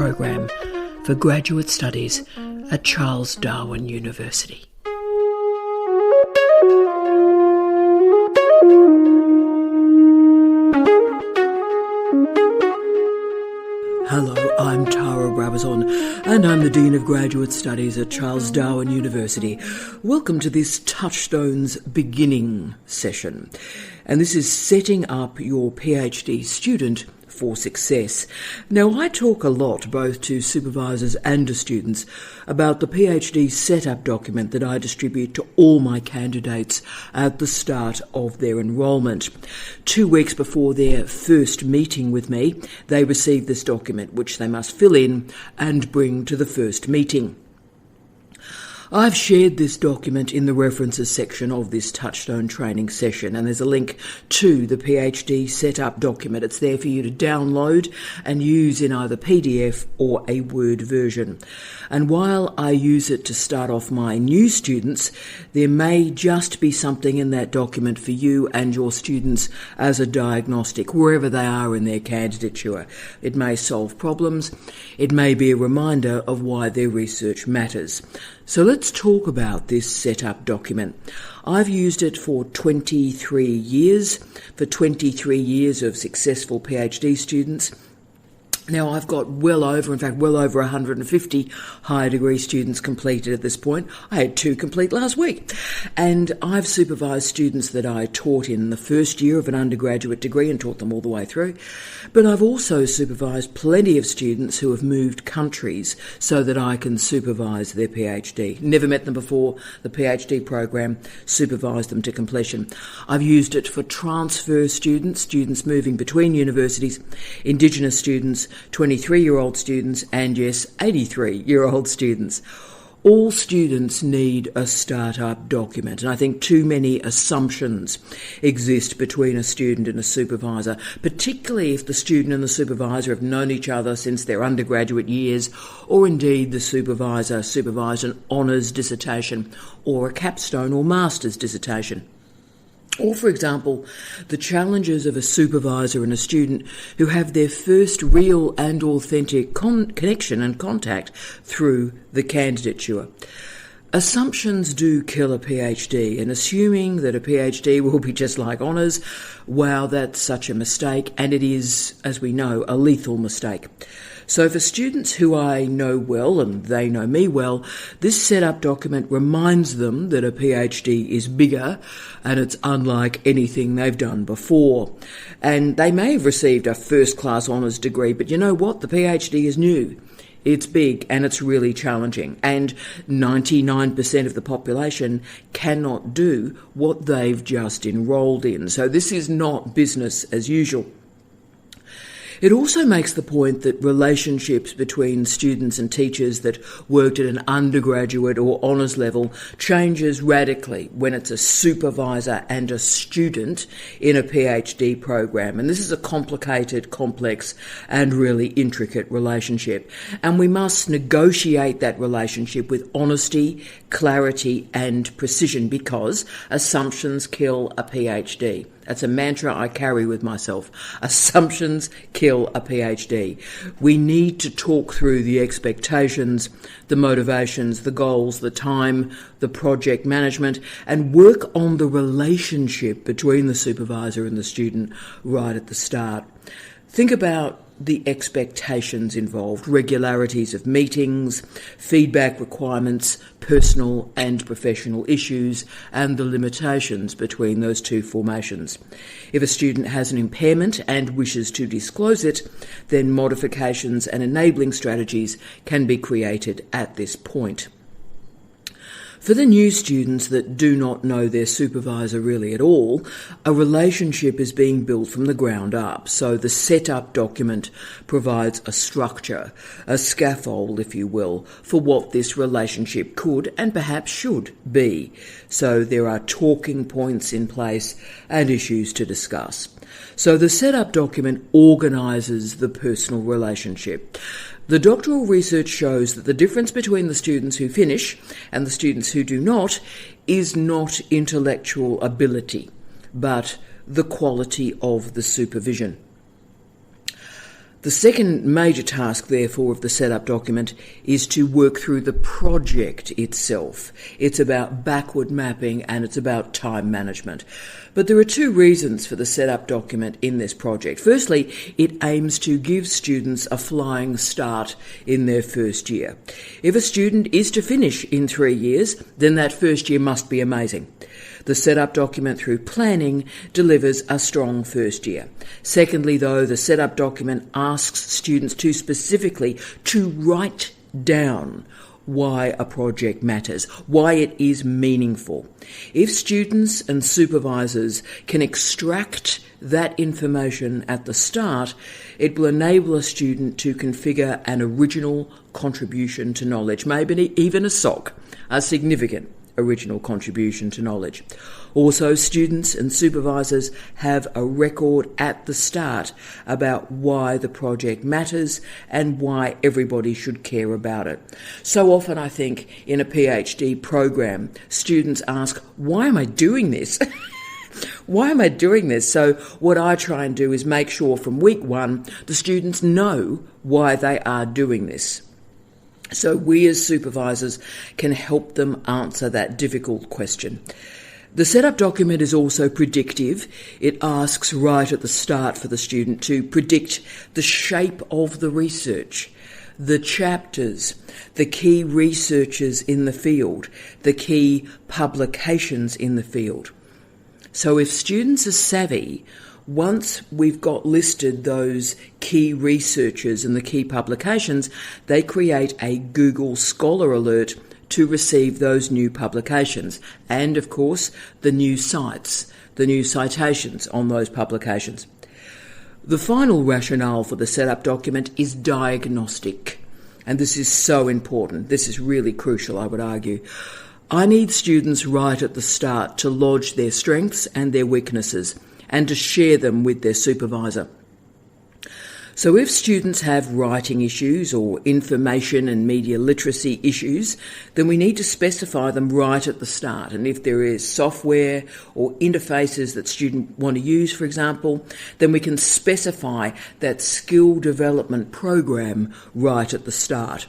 program for graduate studies at Charles Darwin University. Hello, I'm Tara Brabazon, and I'm the Dean of Graduate Studies at Charles Darwin University. Welcome to this Touchstone's Beginning session. And this is setting up your PhD student for success. Now, I talk a lot, both to supervisors and to students, about the PhD setup document that I distribute to all my candidates at the start of their enrolment. 2 weeks before their first meeting with me, they receive this document, which they must fill in and bring to the first meeting. I've shared this document in the references section of this Touchstone training session, and there's a link to the PhD setup document. It's there for you to download and use in either PDF or a Word version. And while I use it to start off my new students, there may just be something in that document for you and your students as a diagnostic, wherever they are in their candidature. It may solve problems. It may be a reminder of why their research matters. So let's talk about this setup document. I've used it for 23 years, of successful PhD students. Now, I've got well over 150 higher degree students completed at this point. I had 2 complete last week. And I've supervised students that I taught in the first year of an undergraduate degree and taught them all the way through. But I've also supervised plenty of students who have moved countries so that I can supervise their PhD. Never met them before, the PhD program, supervised them to completion. I've used it for transfer students moving between universities, Indigenous students, 23-year-old students, and yes, 83-year-old students. All students need a startup document, and I think too many assumptions exist between a student and a supervisor, particularly if the student and the supervisor have known each other since their undergraduate years, or indeed the supervisor supervised an honours dissertation or a capstone or master's dissertation. Or, for example, the challenges of a supervisor and a student who have their first real and authentic connection and contact through the candidature. Assumptions do kill a PhD, and assuming that a PhD will be just like honours, wow, that's such a mistake, and it is, as we know, a lethal mistake. So for students who I know well, and they know me well, this setup document reminds them that a PhD is bigger and it's unlike anything they've done before. And they may have received a first-class honours degree, but you know what? The PhD is new. It's big and it's really challenging, and 99% of the population cannot do what they've just enrolled in. So this is not business as usual. It also makes the point that relationships between students and teachers that worked at an undergraduate or honours level changes radically when it's a supervisor and a student in a PhD program. And this is a complicated, complex and really intricate relationship. And we must negotiate that relationship with honesty, clarity and precision, because assumptions kill a PhD. That's a mantra I carry with myself. Assumptions kill a PhD. We need to talk through the expectations, the motivations, the goals, the time, the project management, and work on the relationship between the supervisor and the student right at the start. Think about the expectations involved, regularities of meetings, feedback requirements, personal and professional issues, and the limitations between those two formations. If a student has an impairment and wishes to disclose it, then modifications and enabling strategies can be created at this point. For the new students that do not know their supervisor really at all, a relationship is being built from the ground up. So the setup document provides a structure, a scaffold, if you will, for what this relationship could and perhaps should be. So there are talking points in place and issues to discuss. So the setup document organises the personal relationship. The doctoral research shows that the difference between the students who finish and the students who do not is not intellectual ability, but the quality of the supervision. The second major task, therefore, of the setup document is to work through the project itself. It's about backward mapping and it's about time management. But there are two reasons for the setup document in this project. Firstly, it aims to give students a flying start in their first year. If a student is to finish in 3 years, then that first year must be amazing. The setup document, through planning, delivers a strong first year. Secondly, though, the setup document asks students to specifically to write down why a project matters, why it is meaningful. If students and supervisors can extract that information at the start, it will enable a student to configure an original contribution to knowledge, maybe even a SOC, a significant original contribution to knowledge. Also, students and supervisors have a record at the start about why the project matters and why everybody should care about it. So often, I think, in a PhD program, students ask, why am I doing this? Why am I doing this? So what I try and do is make sure from week one, the students know why they are doing this. So we as supervisors can help them answer that difficult question. The setup document is also predictive. It asks right at the start for the student to predict the shape of the research, the chapters, the key researchers in the field, the key publications in the field. So if students are savvy, once we've got listed those key researchers and the key publications, they create a Google Scholar alert to receive those new publications and, of course, the new sites, the new citations on those publications. The final rationale for the setup document is diagnostic, and this is so important. This is really crucial, I would argue. I need students right at the start to lodge their strengths and their weaknesses and to share them with their supervisor. So if students have writing issues or information and media literacy issues, then we need to specify them right at the start. And if there is software or interfaces that students want to use, for example, then we can specify that skill development program right at the start.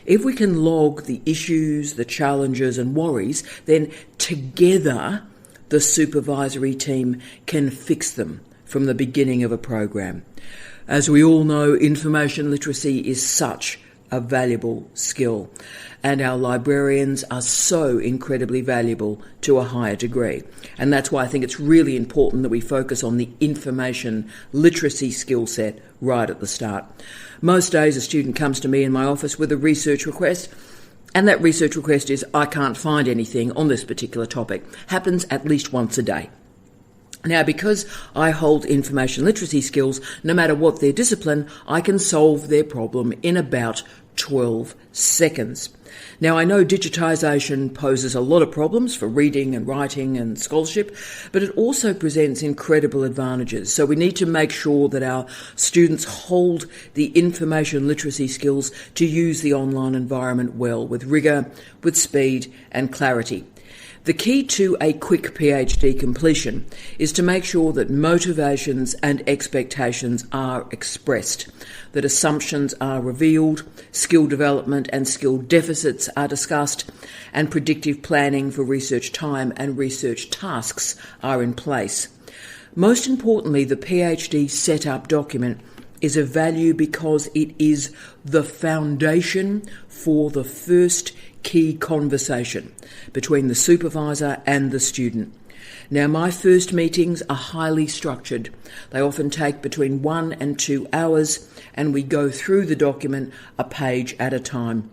If we can log the issues, the challenges and worries, then together the supervisory team can fix them from the beginning of a program. As we all know, information literacy is such a valuable skill, and our librarians are so incredibly valuable to a higher degree. And that's why I think it's really important that we focus on the information literacy skill set right at the start. Most days a student comes to me in my office with a research request, and that research request is, I can't find anything on this particular topic. Happens at least once a day. Now, because I hold information literacy skills, no matter what their discipline, I can solve their problem in about 12 seconds. Now, I know digitisation poses a lot of problems for reading and writing and scholarship, but it also presents incredible advantages. So we need to make sure that our students hold the information literacy skills to use the online environment well, with rigour, with speed and clarity. The key to a quick PhD completion is to make sure that motivations and expectations are expressed, that assumptions are revealed, skill development and skill deficits are discussed, and predictive planning for research time and research tasks are in place. Most importantly, the PhD setup document is of value because it is the foundation for the first key conversation between the supervisor and the student. Now, my first meetings are highly structured. They often take between 1 and 2 hours, and we go through the document a page at a time.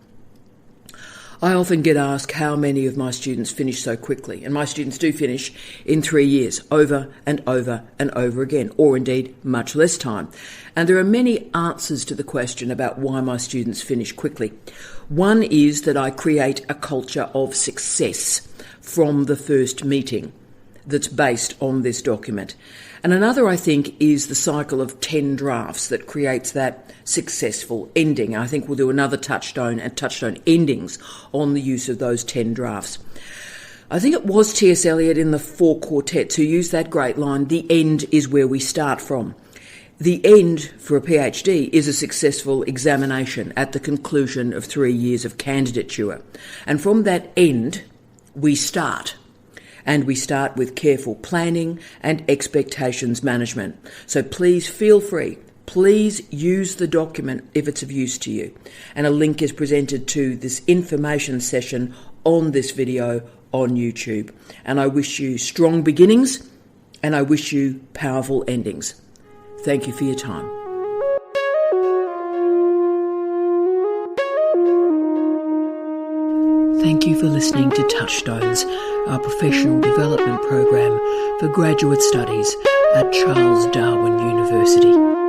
I often get asked how many of my students finish so quickly, and my students do finish in 3 years, over and over and over again, or indeed much less time. And there are many answers to the question about why my students finish quickly. One is that I create a culture of success from the first meeting that's based on this document. And another, I think, is the cycle of 10 drafts that creates that successful ending. I think we'll do another touchstone and touchstone endings on the use of those 10 drafts. I think it was T.S. Eliot in the Four Quartets who used that great line, "The end is where we start from." The end for a PhD is a successful examination at the conclusion of 3 years of candidature. And from that end, we start. And we start with careful planning and expectations management. So please feel free. Please use the document if it's of use to you. And a link is presented to this information session on this video on YouTube. And I wish you strong beginnings, and I wish you powerful endings. Thank you for your time. Thank you for listening to Touchstones, our professional development program for graduate studies at Charles Darwin University.